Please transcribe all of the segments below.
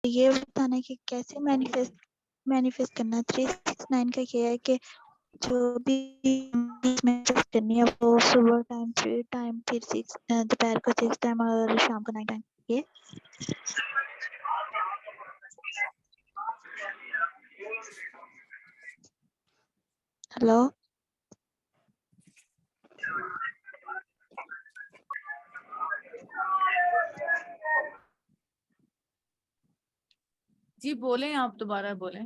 ये बताना कि कैसे मैनिफेस्ट करना। 369 का ये है कि जो भी मैनिफेस्ट करनी है वो सुबह टाइम 3 टाइम, फिर 6 दोपहर को 6 टाइम और शाम को 9 टाइम। ये हेलो जी बोलें, आप दोबारा बोलें।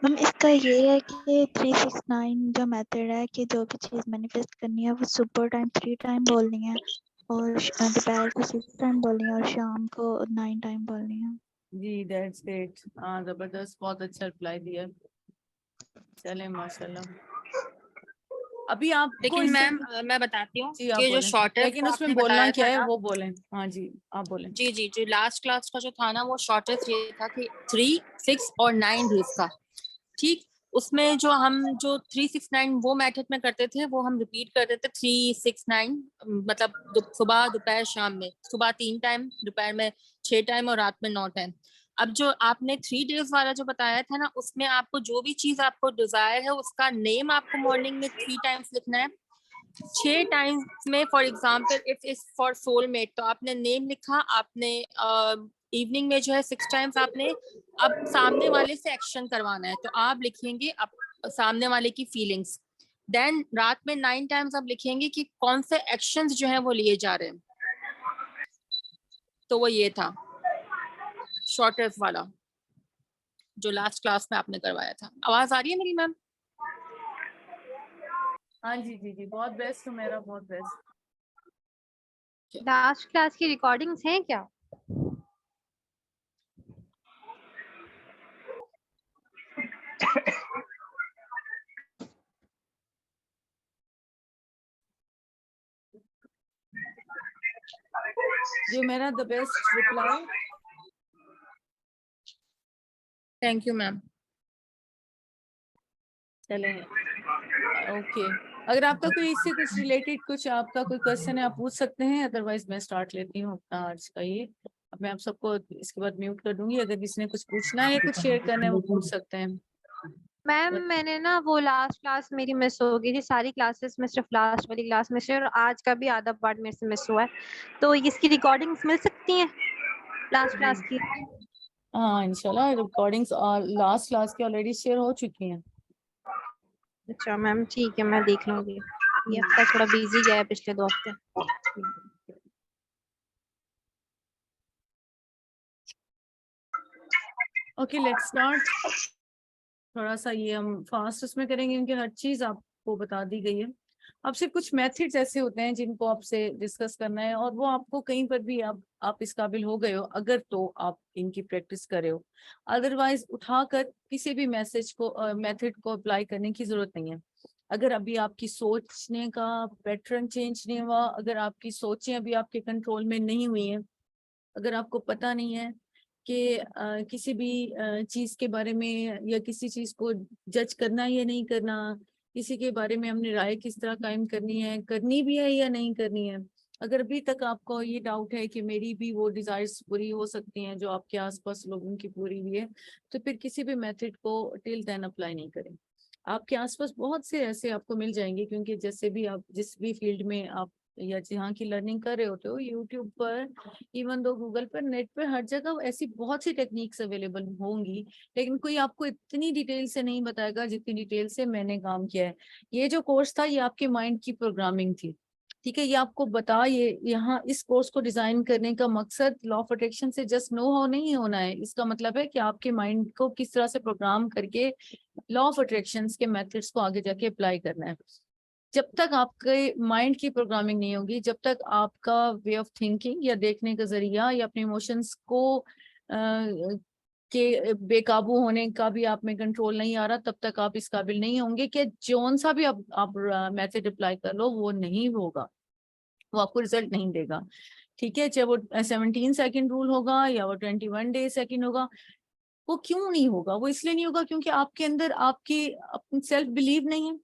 मैम इसका ये है कि 369 जो मेथड है कि जो भी चीज़ मैनिफेस्ट करनी है वो सुबह टाइम 3 टाइम बोलनी है और दोपहर को 6 टाइम बोलनी है और शाम को 9 टाइम बोलनी है। जी दैट्स ग्रेट, हाँ जबरदस्त, बहुत अच्छा रिप्लाई दिया। चले माशाल्लाह। अभी आपको लेकिन इससे मैम मैं बताती हूँ जी आप कि जो बोलें, शॉर्टेज लेकिन का उसमें आपने बोलना बताया क्या था है ना, वो बोलें। हाँ जी आप बोलें। जी जी, जो लास्ट क्लास का जो था ना, वो शॉर्टेज ये था कि 3, 6 और 9 डेज का। ठीक, उसमें जो 369 वो मेथड में करते थे, वो हम रिपीट करते थे 369, मतलब सुबह दोपहर शाम में, सुबह 3 टाइम, दोपहर में 6 टाइम और रात में 9 टाइम। अब जो आपने 3 डेज वाला जो बताया था ना, उसमें आपको जो भी चीज आपको डिजायर है उसका नेम आपको मॉर्निंग में 3 टाइम्स लिखना है। 6 टाइम्स में for example if is for soulmate, तो आपने नेम लिखा, आपने इवनिंग में जो है 6 टाइम्स आपने अब सामने वाले से एक्शन करवाना है, तो आप लिखेंगे अब सामने वाले की फीलिंग्स। देन रात में 9 टाइम्स आप लिखेंगे कि कौन से एक्शंस जो है वो लिए जा रहे हैं। तो वो ये था शॉर्टेस्ट वाला जो लास्ट क्लास में आपने करवाया था। आवाज आ रही है मेरी मैम? हाँ जी जी जी, बहुत बेस्ट हो मेरा, बहुत बेस्ट। लास्ट क्लास की रिकॉर्डिंग्स हैं क्या? जी मेरा the best reply. Thank you ma'am. चलें ओके, अगर आपका कोई इससे कुछ रिलेटेड कुछ आपका कोई क्वेश्चन है आप पूछ सकते हैं, अदरवाइज मैं स्टार्ट लेती हूँ अपना आज का ये। अब मैं आप सबको इसके बाद म्यूट कर दूंगी, अगर किसी ने कुछ पूछना है या कुछ शेयर करना है वो पूछ सकते हैं। मैम मैंने ना वो लास्ट क्लास मेरी मिस हो गई थी, सारी क्लासेस में सिर्फ लास्ट वाली क्लास मिस है और आज का भी आधा पार्ट मेरे से मिस हुआ है, तो इसकी रिकॉर्डिंग्स मिल सकती हैं लास्ट क्लास की? हाँ इंशाल्लाह, रिकॉर्डिंग्स लास्ट क्लास की ऑलरेडी शेयर हो चुकी हैं। अच्छा मैम ठीक है, मैं देख लूंगी। ये हफ्ता थोड़ा बिजी गया है, पिछले 2 हफ्ते। Okay let's start. थोड़ा सा ये हम फास्ट उसमें करेंगे क्योंकि हर चीज आपको बता दी गई है। अब सिर्फ कुछ मेथड्स ऐसे होते हैं जिनको आपसे डिस्कस करना है, और वो आपको कहीं पर भी आप इस काबिल हो गए हो अगर तो आप इनकी प्रैक्टिस करे हो, अदरवाइज उठाकर किसी भी मेथड को अप्लाई करने की जरूरत नहीं है। अगर अभी आपकी सोचने का पैटर्न चेंज नहीं हुआ, अगर आपकी सोचें अभी आपके कंट्रोल में नहीं हुई है, अगर आपको पता नहीं है कि किसी भी चीज के बारे में या किसी चीज को जज करना या नहीं करना, किसी के बारे में हमने राय किस तरह कायम करनी है, करनी भी है या नहीं करनी है, अगर अभी तक आपको ये डाउट है कि मेरी भी वो डिजायर्स पूरी हो सकती हैं जो आपके आसपास लोगों की पूरी हुई है, तो फिर किसी भी मेथड को टिल देन अप्लाई नहीं करें। आपके आसपास बहुत से ऐसे आपको मिल जाएंगे, क्योंकि जैसे भी आप जिस भी फील्ड में आप या जहाँ की लर्निंग कर रहे होते हो, यूट्यूब पर, इवन दो गूगल पर, नेट पर, हर जगह ऐसी बहुत सी टेक्निक्स अवेलेबल होंगी, लेकिन कोई आपको इतनी डिटेल से नहीं बताएगा जितनी डिटेल से मैंने काम किया है। ये जो कोर्स था ये आपके माइंड की प्रोग्रामिंग थी, ठीक है, ये आपको बता, ये यहाँ इस कोर्स को डिजाइन करने का मकसद लॉ ऑफ अट्रैक्शन से जस्ट नो हाउ नहीं होना है, इसका मतलब है कि आपके माइंड को किस तरह से प्रोग्राम करके लॉ ऑफ अट्रैक्शन के मेथड्स को आगे जाके अप्लाई करना है। जब तक आपके माइंड की प्रोग्रामिंग नहीं होगी, जब तक आपका वे ऑफ थिंकिंग या देखने का जरिया या अपने इमोशंस को के बेकाबू होने का भी आप में कंट्रोल नहीं आ रहा, तब तक आप इस काबिल नहीं होंगे कि जौन सा भी आप मेथड अप्लाई कर लो वो नहीं होगा, वो आपको रिजल्ट नहीं देगा। ठीक है, चाहे वो 17 सेकेंड रूल होगा या वो 21 डे सेकेंड होगा, वो क्यों नहीं होगा? वो इसलिए नहीं होगा क्योंकि आपके अंदर आपकी अपनी सेल्फ बिलीव नहीं है।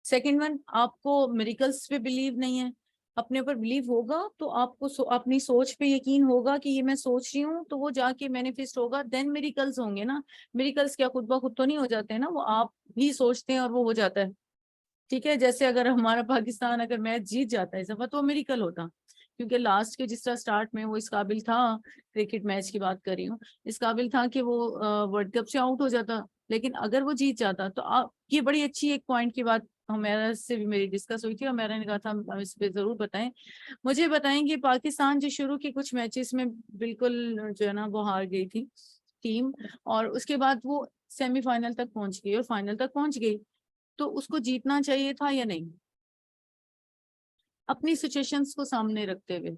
सेकेंड वन, आपको मिरेकल्स पे बिलीव नहीं है। अपने ऊपर बिलीव होगा तो आपको अपनी सोच पे यकीन होगा कि ये मैं सोच रही हूँ तो वो जाके मैनिफेस्ट होगा, देन मिरेकल्स होंगे ना। मिरेकल्स क्या खुद ब खुद तो नहीं हो जाते हैं ना, वो आप ही सोचते हैं और वो हो जाता है। ठीक है, जैसे अगर हमारा पाकिस्तान अगर मैच जीत जाता है इस दफा तो वो मिरेकल होता, क्योंकि लास्ट के जिस तरह स्टार्ट में वो इस काबिल था, क्रिकेट मैच की बात कर रही हूँ, इस काबिल था कि वो वर्ल्ड कप से आउट हो जाता। लेकिन अगर वो जीत जाता तो आप, ये बड़ी अच्छी एक पॉइंट की बात हमारा से भी मेरी डिस्कस हुई थी और मैंने कहा था हम इस पे जरूर बताएं। मुझे बताएं कि पाकिस्तान जो शुरू के कुछ मैचेस में बिल्कुल जो है ना वो हार गई थी टीम, और उसके बाद वो सेमीफाइनल तक पहुंच गई और फाइनल तक पहुंच गई, तो उसको जीतना चाहिए था या नहीं? अपनी सिचुएशंस को सामने रखते हुए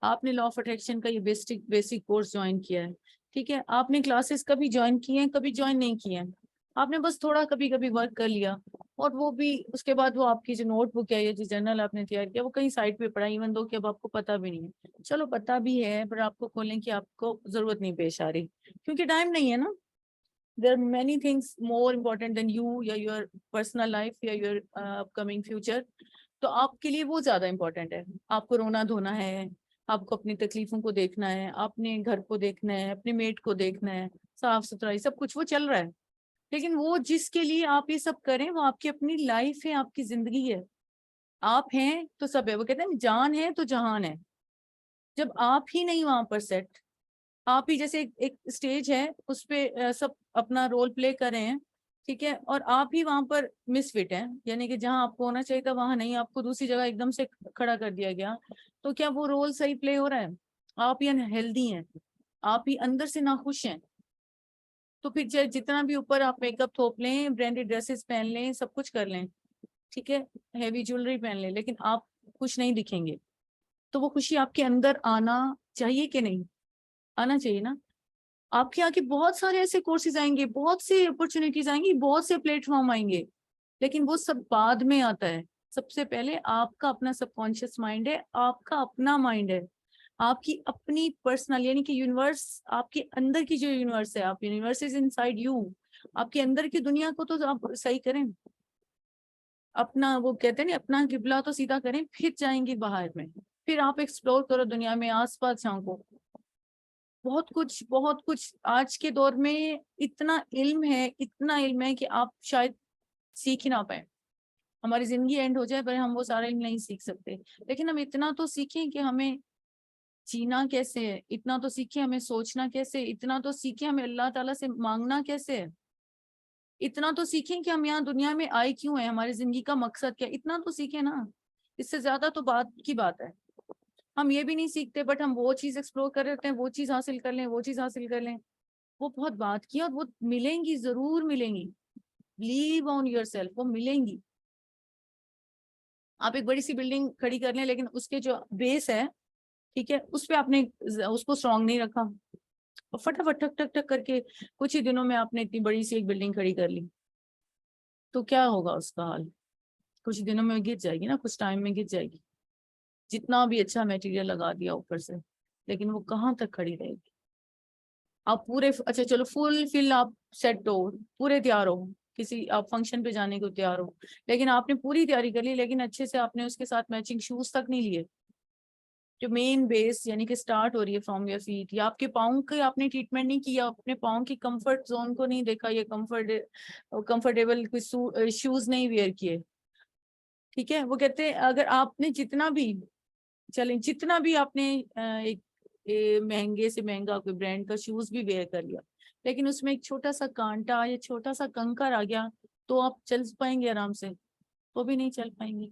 आपने लॉ ऑफ अट्रैक्शन का ये बेसिक कोर्स ज्वाइन किया है, ठीक है, आपने क्लासेस कभी ज्वाइन किए हैं, कभी ज्वाइन नहीं किए हैं, आपने बस थोड़ा कभी कभी वर्क कर लिया, और वो भी उसके बाद वो आपकी जो नोटबुक है या जो जर्नल आपने तैयार किया वो कहीं साइड पे पड़ा, इवन दो कि अब आपको पता भी नहीं है। चलो पता भी है पर आपको खोलने की आपको जरूरत नहीं पेश आ रही, क्योंकि टाइम नहीं है ना। there are many things more important than you या your personal life या your upcoming future। तो आपके लिए वो ज्यादा इंपॉर्टेंट है। आपको रोना धोना है, आपको अपनी तकलीफों को देखना है, अपने घर को देखना है, अपने मेट को देखना है, साफ सुथराई सब कुछ वो चल रहा है। लेकिन वो जिसके लिए आप ये सब करें वो आपकी अपनी लाइफ है, आपकी जिंदगी है। आप हैं तो सब है, वो कहते हैं जान है तो जहान है। जब आप ही नहीं वहां पर सेट, आप ही जैसे एक स्टेज है उस पे सब अपना रोल प्ले कर रहे हैं, ठीक है, और आप ही वहां पर मिसफिट हैं, यानी कि जहां आपको होना चाहिए था वहां नहीं, आपको दूसरी जगह एकदम से खड़ा कर दिया गया, तो क्या वो रोल सही प्ले हो रहा है? आप ही अनहेल्दी हैं, आप ही अंदर से नाखुश हैं, तो फिर चाहे जितना भी ऊपर आप मेकअप थोप लें, ब्रांडेड ड्रेसेस पहन लें, सब कुछ कर लें, ठीक है, हैवी ज्वेलरी पहन लें, लेकिन आप खुश नहीं दिखेंगे। तो वो खुशी आपके अंदर आना चाहिए कि नहीं? आना चाहिए ना। आपके आगे बहुत सारे ऐसे कोर्सेज आएंगे, बहुत से अपॉर्चुनिटीज आएंगी, बहुत से प्लेटफॉर्म आएंगे, लेकिन वो सब बाद में आता है। सबसे पहले आपका अपना सबकॉन्शियस माइंड है, आपका अपना माइंड है, आपकी अपनी पर्सनल, यानी कि यूनिवर्स, आपके अंदर की जो यूनिवर्स है, आप यूनिवर्स इज इनसाइड यू, आपके अंदर की दुनिया को तो आप सही करें। अपना वो कहते हैं ना, अपना किबला तो सीधा करें, फिर जाएंगे बाहर में, फिर आप एक्सप्लोर करो दुनिया में, आसपास झांको। बहुत कुछ आज के दौर में इतना इल्म है, इतना इल्म है कि आप शायद सीख ही ना पाए। हमारी जिंदगी एंड हो जाए पर हम वो सारा इल्म नहीं सीख सकते, लेकिन हम इतना तो सीखें कि हमें जीना कैसे है, इतना तो सीखे हमें सोचना कैसे, इतना तो सीखे हमें अल्लाह ताला से मांगना कैसे है, इतना तो सीखें कि हम यहाँ दुनिया में आए क्यों है, हमारी जिंदगी का मकसद क्या है, इतना तो सीखे ना। इससे ज्यादा तो बात की बात है। हम ये भी नहीं सीखते, बट हम वो चीज एक्सप्लोर कर रहे हैं, वो चीज हासिल कर लें, वो चीज हासिल कर लें। वो बहुत बात की और वो मिलेंगी, जरूर मिलेंगी। लीव ऑन योर सेल्फ, वो मिलेंगी। आप एक बड़ी सी बिल्डिंग खड़ी कर लें, लेकिन उसके जो बेस है, ठीक है, उस पे आपने उसको स्ट्रांग नहीं रखा और फटाफट ठक ठक ठक करके कुछ ही दिनों में आपने इतनी बड़ी सी एक बिल्डिंग खड़ी कर ली, तो क्या होगा उसका हाल? कुछ दिनों में गिर जाएगी ना, कुछ टाइम में गिर जाएगी। जितना भी अच्छा मटेरियल लगा दिया ऊपर से, लेकिन वो कहाँ तक खड़ी रहेगी? आप पूरे, अच्छा चलो फुल फिल आप सेट हो, पूरे तैयार हो, किसी आप फंक्शन पे जाने को तैयार हो, लेकिन आपने पूरी तैयारी कर ली, लेकिन अच्छे से आपने उसके साथ मैचिंग शूज तक नहीं लिए। जो मेन बेस यानी कि स्टार्ट हो रही है फ्रॉम योर फीट, या आपके पाँव के आपने ट्रीटमेंट नहीं किया, अपने पाँव की कंफर्ट जोन को नहीं देखा, ये कंफर्टेबल कोई शूज नहीं वेयर किए, ठीक है। वो कहते हैं अगर आपने जितना भी, चलें जितना भी आपने एक महंगे से महंगा कोई ब्रांड का शूज भी वेयर कर लिया, लेकिन उसमें एक छोटा सा कांटा या छोटा सा कंकर आ गया, तो आप चल पाएंगे आराम से? तो भी नहीं चल पाएंगे।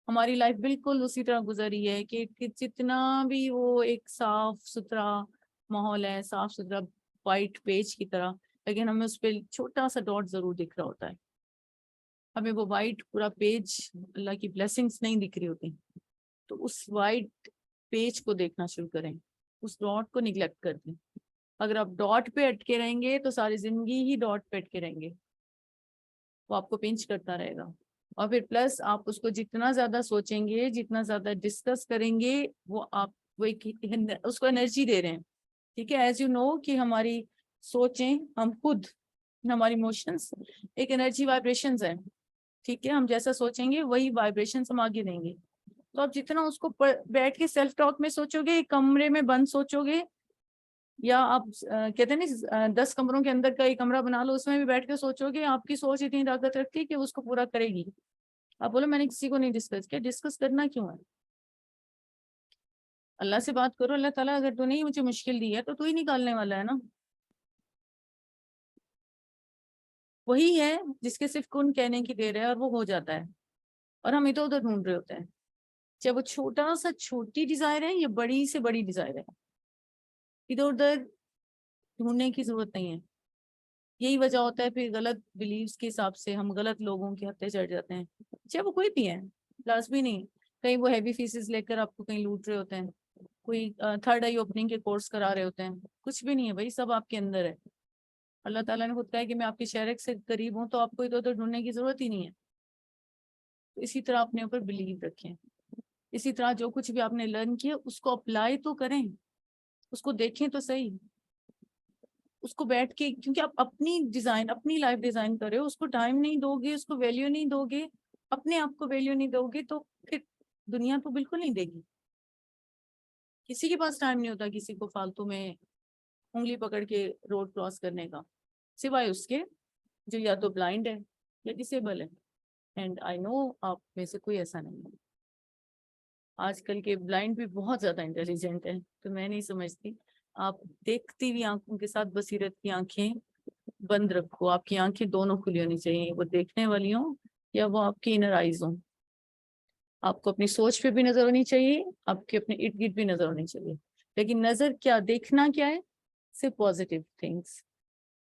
हमारी लाइफ बिल्कुल उसी तरह गुजरी है कि जितना भी वो एक साफ सुथरा माहौल है, साफ सुथरा वाइट पेज की तरह, लेकिन हमें उस पर छोटा सा डॉट जरूर दिख रहा होता है। हमें वो वाइट पूरा पेज, अल्लाह की ब्लेसिंग्स नहीं दिख रही होती। तो उस वाइट पेज को देखना शुरू करें, उस डॉट को निग्लेक्ट कर दें। अगर आप डॉट पे अटके रहेंगे तो सारी जिंदगी ही डॉट पे अटके रहेंगे, वो आपको पिंच करता रहेगा। और फिर प्लस आप उसको जितना ज्यादा सोचेंगे, जितना ज्यादा डिस्कस करेंगे, वो आप वो एक उसको एनर्जी दे रहे हैं, ठीक है। एज यू नो कि हमारी सोचें, हम खुद, हमारी इमोशंस एक एनर्जी वाइब्रेशंस है। ठीक है, हम जैसा सोचेंगे वही वाइब्रेशन हम आगे देंगे। तो आप जितना उसको बैठ के सेल्फ टॉक में सोचोगे, कमरे में बंद सोचोगे, या आप कहते हैं ना 10 कमरों के अंदर का एक कमरा बना लो, उसमें भी बैठ के सोचोगे, आपकी सोच इतनी ताकत रखती है कि उसको पूरा करेगी। आप बोलो मैंने किसी को नहीं डिस्कस किया, डिस्कस करना क्यों है? अल्लाह से बात करो, अल्लाह ताला अगर तूने ही मुझे मुश्किल दी है तो तू ही निकालने वाला है ना। वही है जिसके सिर्फ कौन कहने की देर है और वो हो जाता है, और हम इधर उधर ढूंढ रहे होते हैं, चाहे वो छोटा सा छोटी डिजायर है या बड़ी से बड़ी डिजायर है, इधर उधर ढूंढने की जरूरत नहीं है। यही वजह होता है फिर गलत बिलीव्स के हिसाब से हम गलत लोगों के हत्थे चढ़ जाते हैं, चाहे वो कोई भी है, क्लास भी नहीं, कहीं वो हैवी फीसेस लेकर आपको कहीं लूट रहे होते हैं, कोई थर्ड आई ओपनिंग के कोर्स करा रहे होते हैं, कुछ भी नहीं है भाई, सब आपके अंदर है। अल्लाह ताला ने खुद कहा है कि मैं आपके शहर से करीब हूँ, तो आपको इधर उधर ढूंढने की जरूरत ही नहीं है। तो इसी तरह अपने ऊपर बिलीव रखें, इसी तरह जो कुछ भी आपने लर्न किया उसको अप्लाई तो करें, उसको देखें तो सही, उसको बैठ के, क्योंकि आप अपनी डिजाइन अपनी लाइफ डिजाइन कर रहे हो, उसको टाइम नहीं दोगे, उसको वैल्यू नहीं दोगे, अपने आप को वैल्यू नहीं दोगे, तो फिर दुनिया तो बिल्कुल नहीं देगी। किसी के पास टाइम नहीं होता किसी को फालतू में उंगली पकड़ के रोड क्रॉस करने का, सिवाय उसके जो या तो ब्लाइंड है या डिसेबल है। एंड आई नो आप में से कोई ऐसा नहीं है। आजकल के ब्लाइंड भी बहुत ज्यादा इंटेलिजेंट है, तो मैं नहीं समझती। आप देखती हुई आंखों के साथ बसीरत की आंखें बंद रखो, आपकी आंखें दोनों खुली होनी चाहिए, वो देखने वाली हो या वो आपकी इनर आइज हो। आपको अपनी सोच पे भी नजर होनी चाहिए, आपके अपने इर्द गिर्द भी नजर होनी चाहिए, लेकिन नजर क्या, देखना क्या है, सिर्फ पॉजिटिव थिंग्स,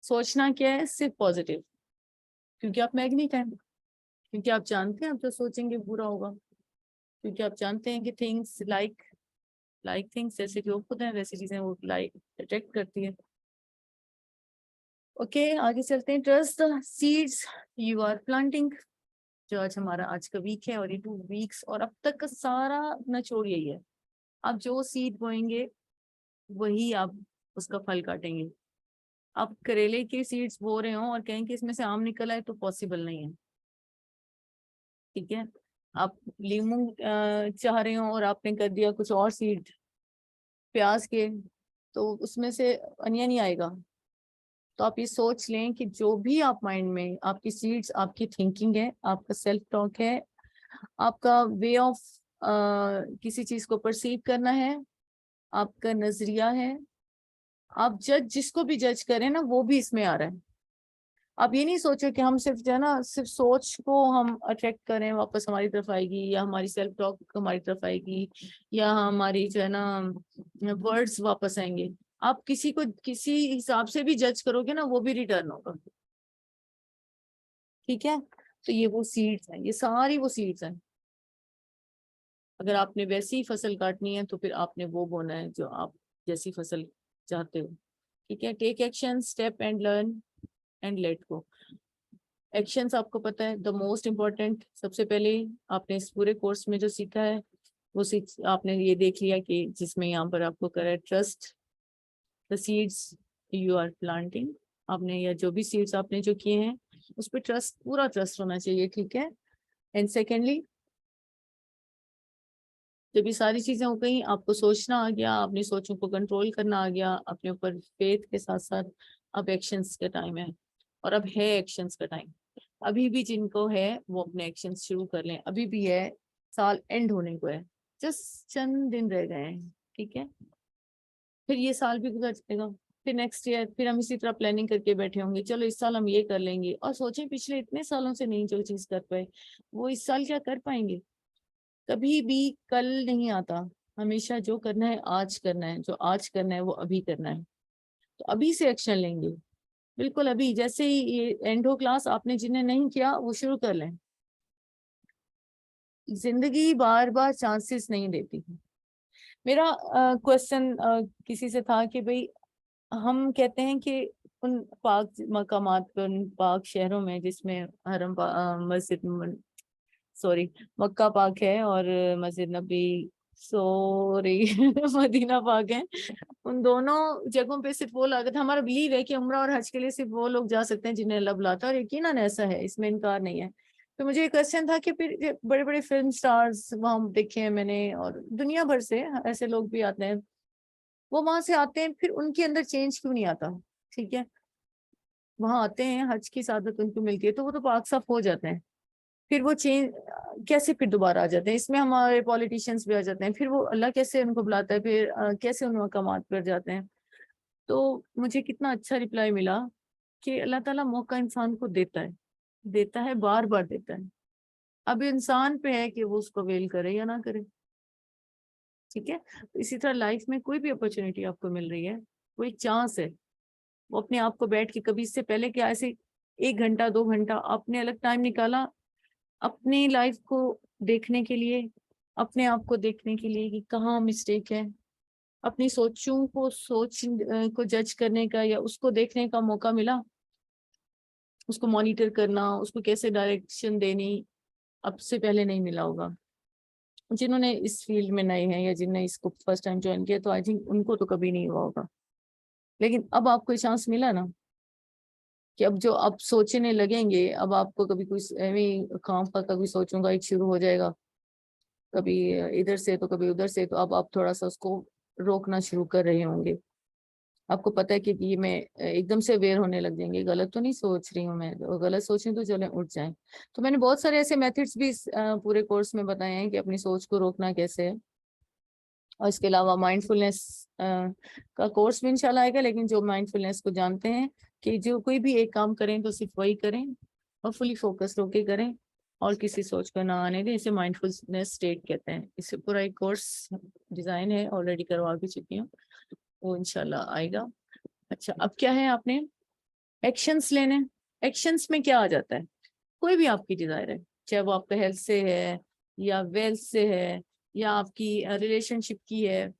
सोचना क्या है, सिर्फ पॉजिटिव, क्योंकि आप मैग्नेट हैं, क्योंकि आप जानते हैं आप जो सोचेंगे बुरा होगा, क्योंकि आप जानते हैं कि थिंग्स लाइक थिंग्स, जैसे कि वो खुद है वैसी चीजें वो लाइक अट्रैक्ट करती है। ओके आगे चलते हैं। Trust the seeds you are planting, जो आज हमारा आज का वीक है और ये 2 वीक्स और अब तक का सारा निचोड़ यही है। आप जो सीड बोएंगे वही आप उसका फल काटेंगे। आप करेले के सीड्स बो रहे हो और कहें कि इसमें से आम निकल आए, तो पॉसिबल नहीं है, ठीक है। आप लीमू चाह रहे हो और आपने कर दिया कुछ और सीड प्याज के, तो उसमें से अनियन ही आएगा। तो आप ये सोच लें कि जो भी आप माइंड में आपकी सीड्स, आपकी थिंकिंग है, आपका सेल्फ टॉक है, आपका वे ऑफ किसी चीज को परसीव करना है, आपका नजरिया है, आप जज जिसको भी जज करें ना वो भी इसमें आ रहा है। आप ये नहीं सोचो कि हम सिर्फ जो है ना सिर्फ सोच को हम अट्रैक्ट करें वापस हमारी तरफ आएगी, या हमारी सेल्फ टॉक हमारी तरफ आएगी, या हमारी जो है ना वर्ड्स वापस आएंगे। आप किसी को किसी हिसाब से भी जज करोगे ना वो भी रिटर्न होगा, ठीक है। तो ये वो सीड्स हैं, ये सारी वो सीड्स हैं। अगर आपने वैसी फसल काटनी है तो फिर आपने वो बोना है जो आप जैसी फसल चाहते हो, ठीक है। Take action, step and learn and let go. Actions आपको पता है द मोस्ट इम्पोर्टेंट। सबसे पहले आपने इस पूरे कोर्स में जो सीखा है वो आपने ये देख लिया कि जिसमें यहाँ पर आपको करा है trust the seeds you are planting. आपने या जो भी सीड्स आपने जो किए हैं उस पर ट्रस्ट, पूरा ट्रस्ट होना चाहिए, ठीक है। एंड सेकेंडली जब ये सारी चीजें हो गई, आपको सोचना आ गया, अपनी सोचों को कंट्रोल करना आ गया, अपने ऊपर फेथ के साथ साथ अब एक्शंस का टाइम है, और अब है एक्शंस का टाइम। अभी भी जिनको है वो अपने एक्शंस शुरू कर लें, अभी भी है, साल एंड होने को है, जस्ट चंद दिन रह गए हैं, ठीक है। फिर ये साल भी गुजर जाएगा, फिर नेक्स्ट ईयर फिर हम इसी तरह प्लानिंग करके बैठे होंगे, चलो इस साल हम ये कर लेंगे, और सोचें पिछले इतने सालों से नहीं जो चीज कर पाए वो इस साल क्या कर पाएंगे। कभी भी कल नहीं आता, हमेशा जो करना है आज करना है, जो आज करना है वो अभी करना है, तो अभी से एक्शन लेंगे, बिल्कुल अभी। जैसे ही ये एंड हो क्लास, आपने जिन्हें नहीं किया वो शुरू कर लें। जिंदगी बार बार चांसेस नहीं देती। मेरा क्वेश्चन किसी से था कि भाई हम कहते हैं कि उन पाक मकामात पर, उन पाक शहरों में जिसमें हरम मस्जिद सॉरी मक्का पाक है और मस्जिद नबी सॉरी मदीना पाक है, उन दोनों जगहों पे सिर्फ वो लागत, हमारा बिलीव है कि उम्रा और हज के लिए सिर्फ वो लोग जा सकते हैं जिन्हें अल्लाह बुलाता है, और यकीनन ऐसा है, इसमें इनकार नहीं है। तो मुझे एक क्वेश्चन था कि फिर बड़े बड़े फिल्म स्टार्स वहां देखे हैं मैंने, और दुनिया भर से ऐसे लोग भी आते हैं, वो वहां से आते हैं, फिर उनके अंदर चेंज क्यों नहीं आता? ठीक है, वहां आते हैं, हज की सादत उनको मिलती है, तो वो तो पाक साफ हो जाते हैं, फिर वो चेंज कैसे फिर दोबारा आ जाते हैं? इसमें हमारे पॉलिटिशियंस भी आ जाते हैं, फिर वो अल्लाह कैसे उनको बुलाता है, फिर कैसे उन मकामात पर जाते हैं? तो मुझे कितना अच्छा रिप्लाई मिला कि अल्लाह ताला मौका इंसान को देता है, बार बार देता है। अब इंसान पे है कि वो उसको अवेल करे या ना करे। ठीक है, तो इसी तरह लाइफ में कोई भी अपॉर्चुनिटी आपको मिल रही है, कोई चांस है, वो अपने आप को बैठ के, कभी इससे पहले क्या ऐसे 1 घंटा 2 घंटा आपने अलग टाइम निकाला अपनी लाइफ को देखने के लिए, अपने आप को देखने के लिए कि कहाँ मिस्टेक है, अपनी सोच को जज करने का या उसको देखने का मौका मिला, उसको मॉनिटर करना, उसको कैसे डायरेक्शन देनी, अब से पहले नहीं मिला होगा। जिन्होंने इस फील्ड में नए हैं या जिन्होंने इसको फर्स्ट टाइम ज्वाइन किया, तो आई थिंक उनको तो कभी नहीं हुआ होगा। लेकिन अब आपको चांस मिला ना, कि अब जो आप सोचने लगेंगे, अब आपको कभी कोई काम का कभी सोचूंगा एक शुरू हो जाएगा, कभी इधर से तो कभी उधर से, तो अब आप थोड़ा सा उसको रोकना शुरू कर रहे होंगे। आपको पता है कि ये मैं एकदम से अवेयर होने लग जाएंगे, गलत तो नहीं सोच रही हूँ मैं, गलत सोच रही हूँ तो चले उठ जाएं। तो मैंने बहुत सारे ऐसे मेथड्स भी इस पूरे कोर्स में बताए हैं कि अपनी सोच को रोकना कैसे है। और इसके अलावा माइंडफुलनेस का कोर्स भी इंशाल्लाह आएगा, लेकिन जो माइंडफुलनेस को जानते हैं कि जो कोई भी एक काम करें तो सिर्फ वही करें और फुली फोकस होके करें और किसी सोच को ना आने दें, इसे माइंडफुलनेस स्टेट कहते हैं। इससे पूरा एक कोर्स डिजाइन है, ऑलरेडी करवा भी चुकी हूँ, वो इंशाल्लाह आएगा। अच्छा, अब क्या है, आपने एक्शंस लेने। एक्शंस में क्या आ जाता है? कोई भी आपकी डिजायर है, चाहे वो आपका हेल्थ से है या वेल्थ से है या आपकी रिलेशनशिप की है,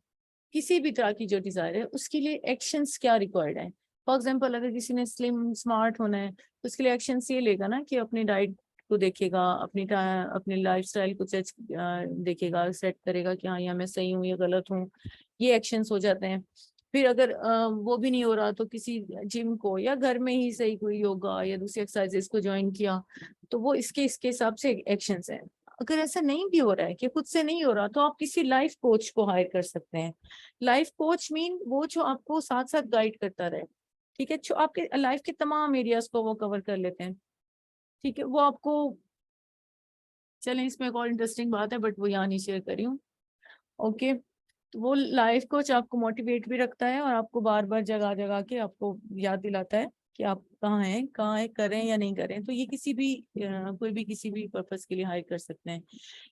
किसी भी तरह की जो डिजायर है, उसके लिए एक्शंस क्या रिक्वायर्ड है। फॉर एग्जांपल, अगर किसी ने स्लिम स्मार्ट होना है, तो उसके लिए एक्शंस ये लेगा ना कि अपनी डाइट को देखेगा, अपनी लाइफस्टाइल को देखेगा, सेट करेगा कि हाँ, या मैं सही हूँ या गलत हूँ, ये एक्शंस हो जाते हैं। फिर अगर वो भी नहीं हो रहा, तो किसी जिम को या घर में ही सही कोई योगा या दूसरी एक्सरसाइजेस को ज्वाइन किया, तो वो इसके हिसाब से एक्शंस हैं। अगर ऐसा नहीं भी हो रहा है कि खुद से नहीं हो रहा, तो आप किसी लाइफ कोच को हायर कर सकते हैं। लाइफ कोच मीन वो जो आपको साथ साथ गाइड करता रहे। ठीक है, जो आपके लाइफ के तमाम एरियाज को वो कवर कर लेते हैं। ठीक है, वो आपको, चलें इसमें एक और इंटरेस्टिंग बात है, बट वो यहाँ नहीं शेयर करी हूँ। ओके, तो वो लाइफ कोच आपको मोटिवेट भी रखता है और आपको बार बार जगा जगा के आपको याद दिलाता है कि आप कहाँ हैं, करें या नहीं करें। तो ये कोई भी किसी भी पर्पस के लिए हायर कर सकते हैं।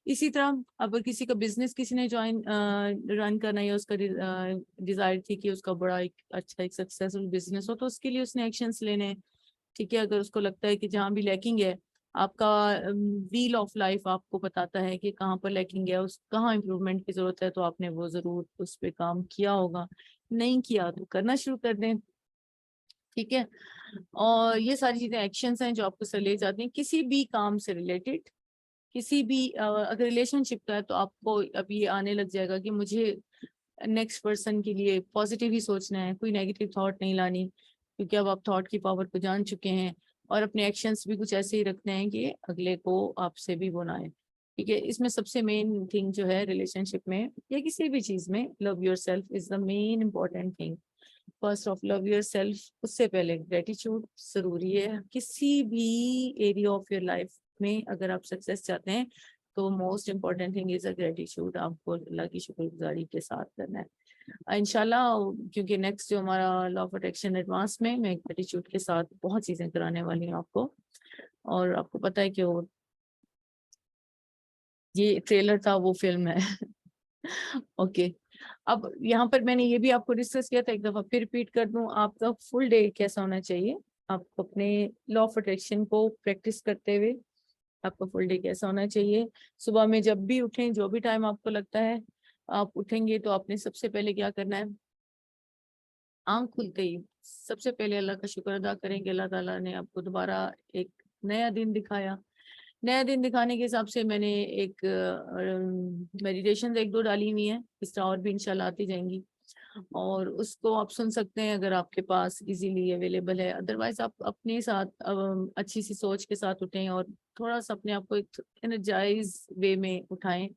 इसी तरह अगर किसी का बिजनेस किसी ने रन करना है, या उसका डिजायर थी कि उसका बड़ा एक सक्सेसफुल बिजनेस हो, तो उसके लिए उसने एक्शंस लेने हैं। ठीक है, अगर उसको लगता है कि जहाँ भी लैकिंग है, आपका व्हील ऑफ लाइफ आपको बताता है कि कहाँ पर लैकिंग है, उस कहाँ इम्प्रूवमेंट की जरूरत है, तो आपने वो जरूर उस पर काम किया होगा। नहीं किया तो करना शुरू कर दें। ठीक है, और ये सारी चीजें एक्शंस हैं जो आपको से ले जाती हैं किसी भी काम से रिलेटेड। किसी भी अगर रिलेशनशिप का है, तो आपको अभी आने लग जाएगा कि मुझे नेक्स्ट पर्सन के लिए पॉजिटिव ही सोचना है, कोई नेगेटिव थॉट नहीं लानी, क्योंकि अब आप थॉट की पावर को जान चुके हैं। और अपने एक्शंस भी कुछ ऐसे ही रखने हैं कि अगले को आपसे भी वो ना आए। ठीक है, इसमें सबसे मेन थिंग जो है रिलेशनशिप में या किसी भी चीज में, love your self is the main important thing. First of love your self, उससे पहले ग्रेटिट्यूड जरूरी है। किसी भी एरिया ऑफ योर लाइफ में अगर आप सक्सेस चाहते हैं, तो most important thing is a gratitude. आपको अल्लाह की शुक्रगुजारी के साथ करना है इंशाल्लाह। क्योंकि नेक्स्ट जो हमारा लॉ ऑफ अट्रैक्शन एडवांस में मैं ग्रेटिट्यूड के साथ बहुत चीजें कराने वाली हूँ आपको। और आपको पता है कि वो ये ट्रेलर था, वो फिल्म है। ओके, अब यहाँ पर मैंने ये भी आपको डिस्कस किया था, एक दफा फिर रिपीट कर दूं, आपका फुल डे कैसा होना चाहिए। आपको अपने लॉ ऑफ अट्रैक्शन को प्रैक्टिस करते हुए आपका फुल डे कैसा होना चाहिए। सुबह में जब भी उठें, जो भी टाइम आपको लगता है आप उठेंगे, तो आपने सबसे पहले क्या करना है, आंख खुलते ही सबसे पहले अल्लाह का शुक्र अदा करें कि अल्लाह ताला ने आपको दोबारा एक नया दिन दिखाया। नया दिन दिखाने के हिसाब से मैंने एक मेडिटेशन 1-2 डाली हुई है, इस तरह और भी इंशाल्लाह आती जाएंगी, और उसको आप सुन सकते हैं अगर आपके पास इजीली अवेलेबल है। अदरवाइज आप अपने साथ अच्छी सी सोच के साथ उठें और थोड़ा सा अपने आप को एक एनर्जाइज वे में उठाएं,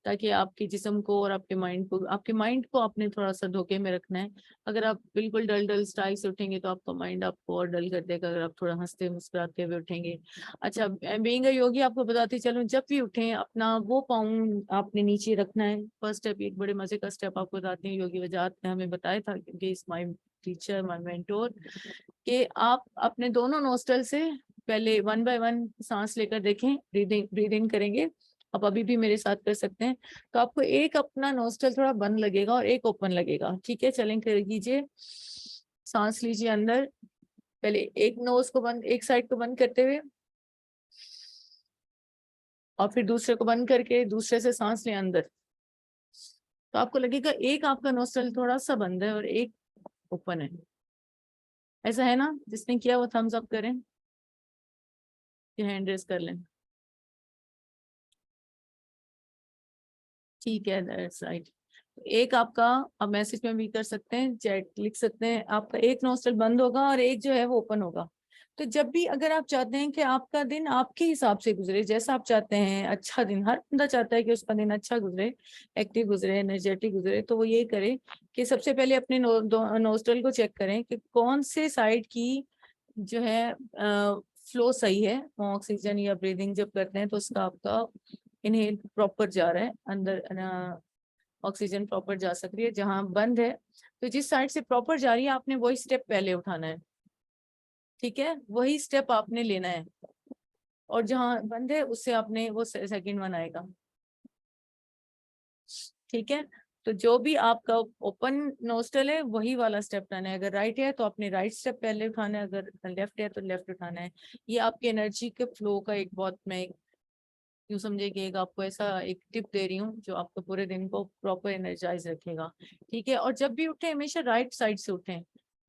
ताकि आपके जिस्म को और आपके माइंड को आपने थोड़ा सा धोखे में रखना है। अगर आप बिल्कुल डल डल स्टाइल से उठेंगे तो आपका माइंड आपको और डल कर देगा, अगर आप थोड़ा हंसते मुस्कुराते हुए उठेंगे। अच्छा, बीइंग अ योगी आपको बताती चलूं, जब भी उठें अपना वो पाँव आपने नीचे रखना है। फर्स्ट स्टेप, एक बड़े मजे का स्टेप आपको बताती हूँ, योगी वजाहत ने हमें बताया था, क्योंकि is my teacher my mentor, कि आप अपने दोनों नोस्ट्रल से पहले 1 बाय 1 सांस लेकर देखें। ब्रीद इन करेंगे, आप अभी भी मेरे साथ कर सकते हैं। तो आपको एक अपना नोस्ट्रल थोड़ा बंद लगेगा और एक ओपन लगेगा, ठीक है? चलें, कर लीजिए, सांस लीजिए अंदर, पहले एक नोज को बंद, एक साइड को बंद करते हुए, और फिर दूसरे को बंद करके दूसरे से सांस लें अंदर। तो आपको लगेगा एक आपका नोस्ट्रल थोड़ा सा बंद है और एक ओपन है। ऐसा है ना? जिसने किया वो थम्स अप करें, हैंड रेज कर लें। ठीक है, दैट्स राइट। एक आपका, आप मैसेज में भी कर सकते हैं, चैट लिख सकते हैं, आपका एक नोस्ट्रल बंद होगा और एक जो है वो ओपन होगा। तो जब भी अगर आप चाहते हैं कि आपका दिन आपके हिसाब से गुजरे, जैसा आप चाहते हैं, अच्छा दिन, हर बंदा चाहता है कि उसका दिन अच्छा गुजरे, एक्टिव गुजरे, एनर्जेटिक गुजरे, तो वो ये करे कि सबसे पहले अपने नोस्ट्रल को चेक करें कि कौन से साइड की जो है फ्लो सही है। ऑक्सीजन या ब्रीदिंग जब करते हैं तो उसका आपका इनहेल प्रॉपर जा रहा है अंदर, ऑक्सीजन प्रॉपर जा सकती है। जहां बंद है तो जिस साइड से प्रॉपर जा रही है आपने वही स्टेप पहले उठाना है, ठीक है? वही स्टेप आपने लेना है, और जहां बंद है उससे आपने वो सेकंड वन आएगा, ठीक है? तो जो भी आपका ओपन नोस्ट्रल है वही वाला स्टेप उठाना है। अगर राइट है तो आपने राइट स्टेप पहले उठाना है, अगर लेफ्ट है तो लेफ्ट उठाना है। ये आपकी एनर्जी के फ्लो का एक बहुत, मैं यूँ समझे कि एक आपको ऐसा एक टिप दे रही हूँ जो आपको पूरे दिन को प्रॉपर एनर्जाइज रखेगा, ठीक है? और जब भी उठे हमेशा राइट साइड से उठें,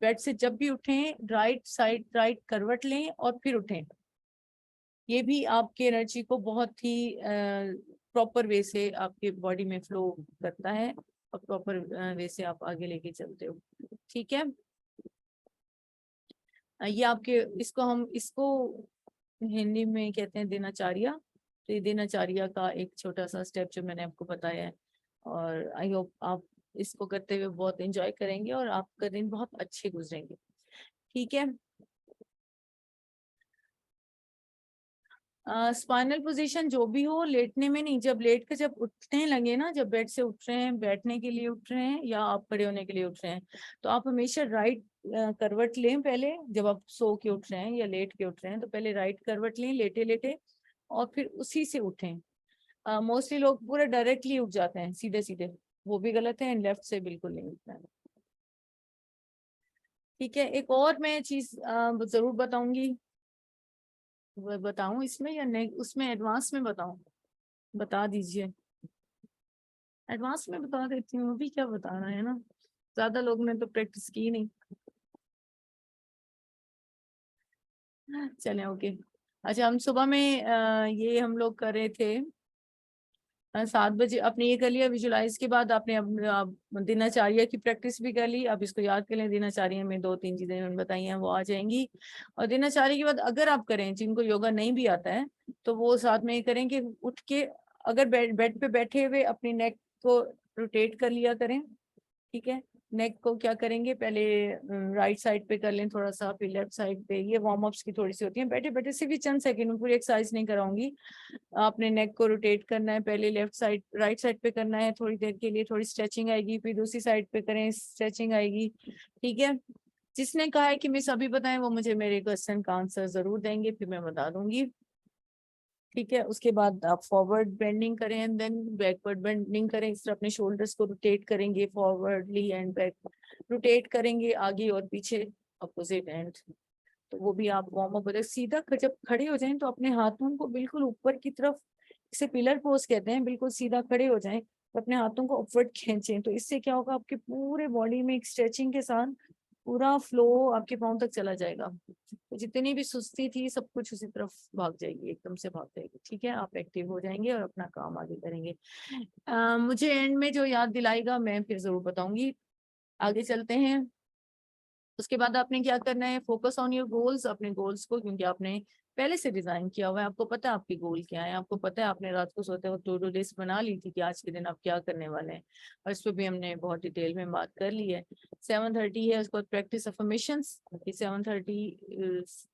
बेड से जब भी उठें राइट साइड, राइट करवट लें और फिर उठें। ये भी आपके एनर्जी को बहुत ही प्रॉपर वे से आपके बॉडी में फ्लो करता है, और प्रॉपर वे से आप आगे लेके चलते हो, ठीक है? ये आपके, इसको हिंदी में कहते हैं दिनचर्या। तो ये दिनचर्या का एक छोटा सा स्टेप जो मैंने आपको बताया है, और आई होप आप इसको करते हुए बहुत एंजॉय करेंगे और आपका दिन बहुत अच्छे गुजरेंगे, ठीक है? स्पाइनल पोजीशन जो भी हो, लेटने में नहीं, जब लेट के जब उठने लगे ना, जब बेड से उठ रहे हैं, बैठने के लिए उठ रहे हैं या आप खड़े होने के लिए उठ रहे हैं, तो आप हमेशा राइट करवट लें पहले। जब आप सो के उठ रहे हैं या लेट के उठ रहे हैं तो पहले राइट करवट लें लेटे लेटे, और फिर उसी से उठें। मोस्टली लोग पूरे डायरेक्टली उठ जाते हैं सीधे सीधे, वो भी गलत है, लेफ्ट से बिल्कुल नहीं उठना है, ठीक है? एक और मैं चीज जरूर बताऊंगी, बताऊं इसमें या नहीं, उसमें एडवांस में बताऊं? बता दीजिए, एडवांस में बता देती हूँ, अभी क्या बताना है ना, ज्यादा लोग ने तो प्रैक्टिस की नहीं। चले, ओके। अच्छा, हम सुबह में ये हम लोग कर रहे थे 7 बजे, आपने ये कर लिया विजुलाइज के बाद आपने दिनचर्या की प्रैक्टिस भी कर ली। अब इसको याद कर लें, दिनचर्या में 2-3 चीजें मैंने बताई हैं वो आ जाएंगी। और दिनचर्या के बाद अगर आप करें, जिनको योगा नहीं भी आता है तो वो साथ में ये करें कि उठ के अगर बेड पे बैठे हुए अपनी नेक को रोटेट कर लिया करें, ठीक है? नेक को क्या करेंगे, पहले राइट साइड पे कर लें थोड़ा सा, फिर लेफ्ट साइड पे। ये वार्म अप्स की थोड़ी सी होती है, बैठे बैठे से भी चंद सेकंड में, पूरी एक्सरसाइज नहीं कराऊंगी। आपने नेक को रोटेट करना है, पहले लेफ्ट साइड, राइट साइड पे करना है थोड़ी देर के लिए, थोड़ी स्ट्रेचिंग आएगी, फिर दूसरी साइड पे करें, स्ट्रेचिंग आएगी, ठीक है? जिसने कहा है कि मिस अभी बताएं वो मुझे मेरे क्वेश्चन का आंसर जरूर देंगे, फिर मैं बता दूंगी, ठीक है? उसके बाद आप फॉरवर्ड बेंडिंग करें एंड देन बैकवर्ड बेंडिंग करें। इस तरह अपने शोल्डर्स को रोटेट करेंगे फॉरवर्डली एंड बैक, रोटेट करेंगे आगे और पीछे, अपोजिट एंड। तो वो भी आप वार्म अप बताए। सीधा जब खड़े हो जाएं तो अपने हाथों को बिल्कुल ऊपर की तरफ, इसे पिलर पोज कहते हैं, बिल्कुल सीधा खड़े हो जाएं तो अपने हाथों को अपवर्ड खींचें। तो इससे क्या होगा, आपके पूरे बॉडी में एक स्ट्रेचिंग के साथ पूरा फ्लो आपके पाँव तक चला जाएगा। तो जितनी भी सुस्ती थी सब कुछ उसी तरफ भाग जाएगी, एकदम से भाग जाएगी। ठीक है, आप एक्टिव हो जाएंगे और अपना काम आगे करेंगे। मुझे एंड में जो याद दिलाएगा मैं फिर जरूर बताऊंगी। आगे चलते हैं। उसके बाद आपने क्या करना है, फोकस ऑन योर गोल्स, अपने गोल्स को, क्योंकि आपने पहले से डिजाइन किया हुआ है, आपको पता है आपकी गोल क्या है, आपको पता है आपने रात को सोते वक्त टू डू लिस्ट बना ली थी कि आज के दिन आप क्या करने वाले हैं, और इस पर भी हमने बहुत डिटेल में बात कर ली है। 7:30 है, उसके बाद प्रैक्टिस अफर्मेशंस। 7:30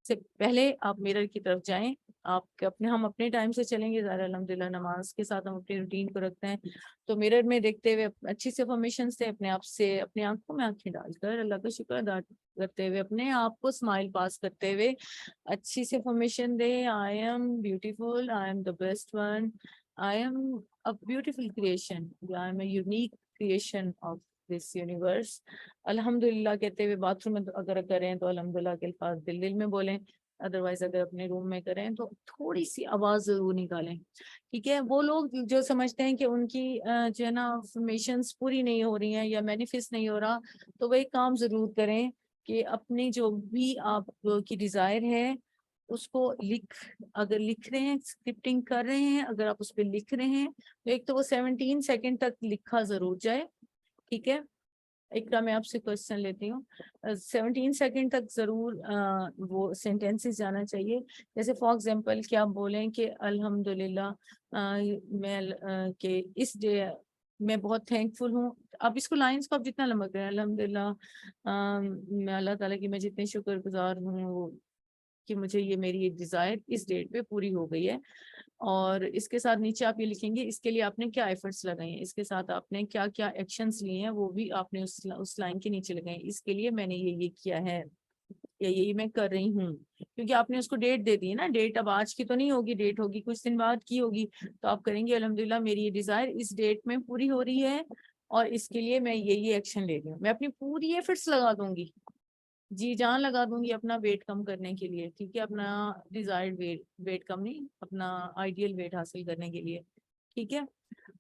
से पहले आप मिरर की तरफ जाएं। आप अपने हम अपने टाइम से चलेंगे, ज़ाहिर अल्हम्दुलिल्लाह नमाज के साथ हम अपनी रूटीन को रखते हैं। तो मिरर में देखते हुए अच्छी से अफर्मेशन से अपने आप से, अपनी आंखों में आंखें डालकर अल्लाह का शुक्र अदा करते हुए, अपने आप को स्माइल पास करते हुए अच्छी से affirmation they. I am beautiful, I am the best one, I am a beautiful creation, I am a unique creation of this universe. अल्हम्दुलिल्लाह कहते हुए बाथरूम में अगर करें तो अल्हम्दुलिल्लाह के अल्फाज दिल दिल में बोलें, अदरवाइज अगर अपने रूम में करें तो थोड़ी सी आवाज जरूर निकालें। ठीक है, वो लोग जो समझते हैं कि उनकी जो है ना अफर्मेशंस पूरी नहीं हो रही हैं या मैनिफेस्ट नहीं हो रहा, तो वो एक काम जरूर करें कि अपनी जो भी आपकी डिजायर है उसको अगर लिख रहे हैं, स्क्रिप्टिंग कर रहे हैं, अगर आप उस पर लिख रहे हैं तो एक तो वो 17 सेकंड तक लिखा जरूर जाए। ठीक है, इकरा मैं आपसे क्वेश्चन लेती हूँ। 17 सेकंड तक जरूर वो सेंटेंसेस जाना चाहिए। जैसे फॉर एग्जांपल कि आप बोलें कि अल्हम्दुलिल्लाह मैं कि इस डे मैं बहुत थैंकफुल हूँ। आप इसको लाइंस को आप जितना लंबा करें, अल्हम्दुलिल्लाह मैं अल्लाह ताला की मैं जितनी शुक्रगुजार हूँ कि मुझे ये मेरी ये डिजायर इस डेट पे पूरी हो गई है। और इसके साथ नीचे आप ये लिखेंगे इसके लिए आपने क्या एफर्ट्स लगाए हैं, इसके साथ आपने क्या क्या एक्शंस लिए हैं वो भी आपने उस लाइन के नीचे लगाए। इसके लिए मैंने ये किया है या ये मैं कर रही हूँ, क्योंकि आपने उसको डेट दे दी है ना। डेट अब आज की तो नहीं होगी, डेट होगी कुछ दिन बाद की होगी। तो आप करेंगे अल्हम्दुलिल्लाह मेरी ये डिजायर इस डेट में पूरी हो रही है और इसके लिए मैं ये एक्शन ले रही हूँ। मैं अपनी पूरी एफर्ट्स लगा दूंगी, जी जान लगा दूंगी अपना वेट कम करने के लिए। ठीक है, अपना डिजायर्ड वेट कम नहीं, अपना आइडियल वेट हासिल करने के लिए। ठीक है,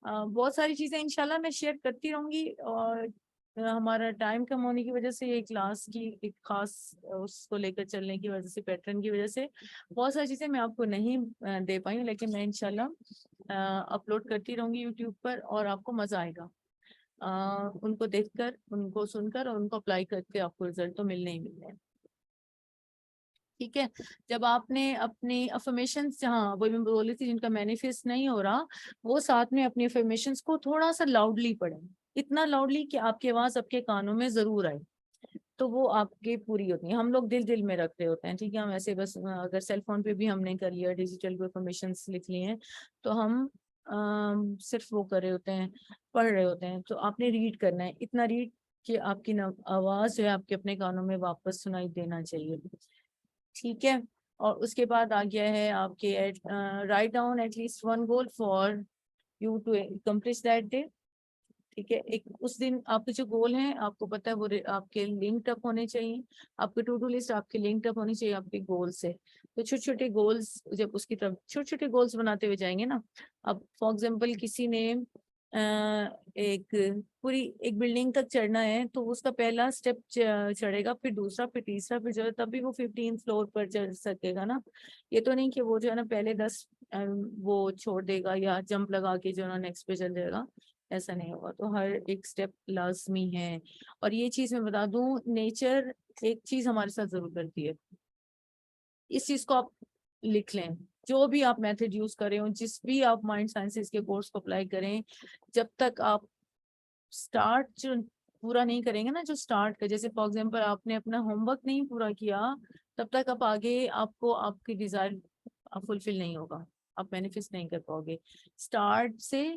बहुत सारी चीजें इंशाल्लाह मैं शेयर करती रहूंगी। और हमारा टाइम कम होने की वजह से ये क्लास की एक खास उसको लेकर चलने की वजह से, पैटर्न की वजह से बहुत सारी चीजें मैं आपको नहीं दे पाई हूँ, लेकिन मैं इंशाल्लाह अपलोड करती रहूंगी यूट्यूब पर और आपको मजा आएगा उनको देखकर, उनको सुनकर और उनको अप्लाई करके आपको रिजल्ट तो मिलने ही मिलने हैं। ठीक है, जब आपने अपनी अफर्मेशंस, हाँ वही मैं बोली थी, जिनका मैनिफेस्ट नहीं हो रहा वो साथ में अपनी अफर्मेशंस को थोड़ा सा लाउडली पढ़ें, इतना लाउडली कि आपकी आवाज आपके कानों में जरूर आए, तो वो आपकी पूरी होती है। हम लोग दिल दिल में रख रहे होते हैं, ठीक है, हम ऐसे बस अगर सेल फोन पे भी हमने कर लिया, डिजिटल अफर्मेशंस लिख लिए हैं, तो हम सिर्फ वो कर रहे होते हैं, पढ़ रहे होते हैं। तो आपने रीड करना है, इतना रीड कि आपकी आवाज जो है आपके अपने कानों में वापस सुनाई देना चाहिए। ठीक है, और उसके बाद आ गया है आपके write down at least one goal for you to accomplish that day. ठीक है, एक उस दिन आपके जो गोल हैं आपको पता है वो आपके लिंक्ड अप होने चाहिए, आपके टू डू लिस्ट आपके लिंक्ड अप होनी चाहिए आपके गोल से। तो छोटे छोटे गोल्स, जब उसकी तरफ छोटे छोटे गोल्स बनाते हुए जाएंगे ना। अब फॉर एग्जांपल किसी ने एक पूरी एक बिल्डिंग तक चढ़ना है, तो उसका पहला स्टेप चढ़ेगा, फिर दूसरा, फिर तीसरा, फिर जो तभी वो 15 फ्लोर पर चढ़ सकेगा ना। ये तो नहीं कि वो जो है ना पहले 10 वो छोड़ देगा या जंप लगा के जो है ना नेक्स्ट पे चल जाएगा, ऐसा नहीं होगा। तो हर एक स्टेप लाजमी है। और ये चीज मैं बता दूं, नेचर एक चीज हमारे साथ जरूर करती है, इस चीज को आप लिख लें। जो भी आप मेथड यूज करें, जिस भी आप माइंड साइंसेस के कोर्स को अप्लाई करें, जब तक आप स्टार्ट जो पूरा नहीं करेंगे ना, जो स्टार्ट का, जैसे फॉर एग्जांपल आपने अपना होमवर्क नहीं पूरा किया, तब तक आप आगे आपको आपकी डिजायर फुलफिल नहीं होगा, आप मैनिफेस्ट नहीं कर पाओगे। स्टार्ट से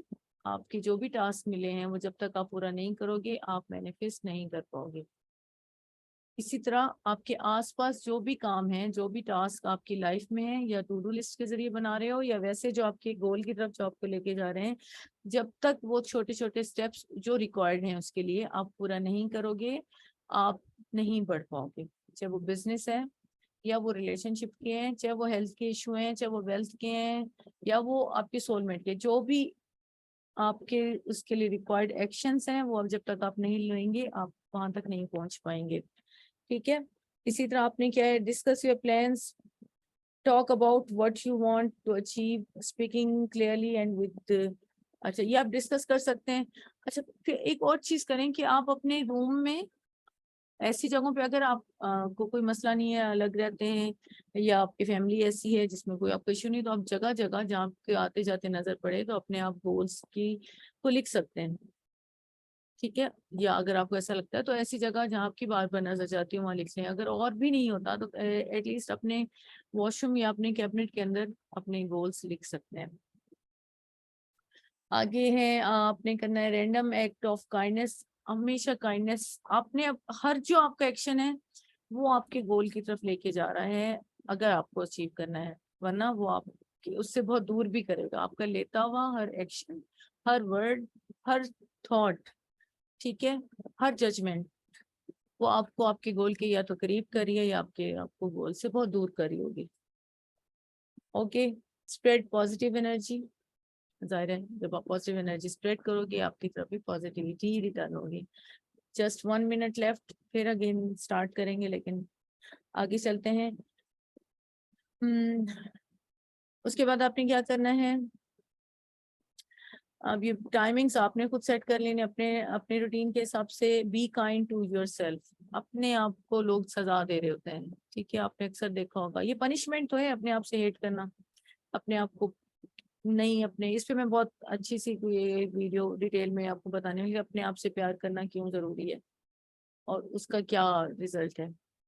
आपके जो भी टास्क मिले हैं वो जब तक आप पूरा नहीं करोगे आप मैनिफेस्ट नहीं कर पाओगे। इसी तरह आपके आसपास जो भी काम है, जो भी टास्क आपकी लाइफ में है, या टू डू लिस्ट के जरिए बना रहे हो या वैसे जो आपके गोल की तरफ जॉब को लेके जा रहे हैं, जब तक वो छोटे छोटे स्टेप्स जो रिक्वायर्ड हैं उसके लिए आप पूरा नहीं करोगे, आप नहीं बढ़ पाओगे। चाहे वो बिजनेस है, या वो रिलेशनशिप के हैं, चाहे वो हेल्थ के इशू हैं, चाहे वो वेल्थ के हैं, या वो आपके सोलमेट के, जो भी आपके उसके लिए रिक्वायर्ड एक्शंस हैं, वो अब जब तक आप नहीं लेंगे आप वहां तक नहीं पहुंच पाएंगे। ठीक है, इसी तरह आपने क्या है, discuss your plans, talk about what you want to achieve, speaking clearly and with, अच्छा ये आप डिस्कस कर सकते हैं। अच्छा फिर एक और चीज करें कि आप अपने रूम में ऐसी जगहों पे, अगर आप को कोई मसला नहीं है, अलग रहते हैं या आपकी फैमिली ऐसी है जिसमें कोई आपको इश्यू नहीं, तो आप जगह जगह जहाँ आपके आते जाते नजर पड़े तो अपने आप गोल्स की को लिख सकते हैं। ठीक है, या अगर आपको ऐसा लगता है तो ऐसी जगह जहाँ आपकी बार बार नजर जाती है वहां लिख लें। अगर और भी नहीं होता तो एटलीस्ट अपने वॉशरूम या अपने कैबिनेट के अंदर अपने गोल्स लिख सकते हैं। आगे है आपने करना है रैंडम एक्ट ऑफ काइंडनेस। हमेशा काइंडनेस आपने हर जो आपका एक्शन है वो आपके गोल की तरफ लेके जा रहा है अगर आपको अचीव करना है, वरना वो आप उससे बहुत दूर भी करेगा। आपका लेता हुआ हर एक्शन, हर वर्ड, हर थॉट, ठीक है, हर जजमेंट, वो आपको आपके गोल के या तो करीब करिए या आपको गोल से बहुत दूर करी होगी। Okay, spread positive energy. जाहिर है जब आप पॉजिटिव एनर्जी स्प्रेड करोगे आपकी तरफ भी पॉजिटिविटी रिटर्न होगी। जस्ट 1 मिनट लेफ्ट, फिर अगेन स्टार्ट करेंगे, लेकिन आगे चलते हैं। उसके बाद आपने क्या करना है, अब ये टाइमिंग्स आपने खुद सेट कर लेने अपने अपने रूटीन के हिसाब से। बी काइंड टू योरसेल्फ, अपने आप को लोग सजा दे रहे होते हैं, ठीक है, आपने अक्सर देखा होगा, ये पनिशमेंट तो है अपने आप से हेट करना, अपने आप को नहीं। अपने इस पे मैं बहुत अच्छी सी कोई वीडियो डिटेल में आपको बताने वाली, अपने आप से प्यार करना क्यों जरूरी है और उसका क्या रिजल्ट है।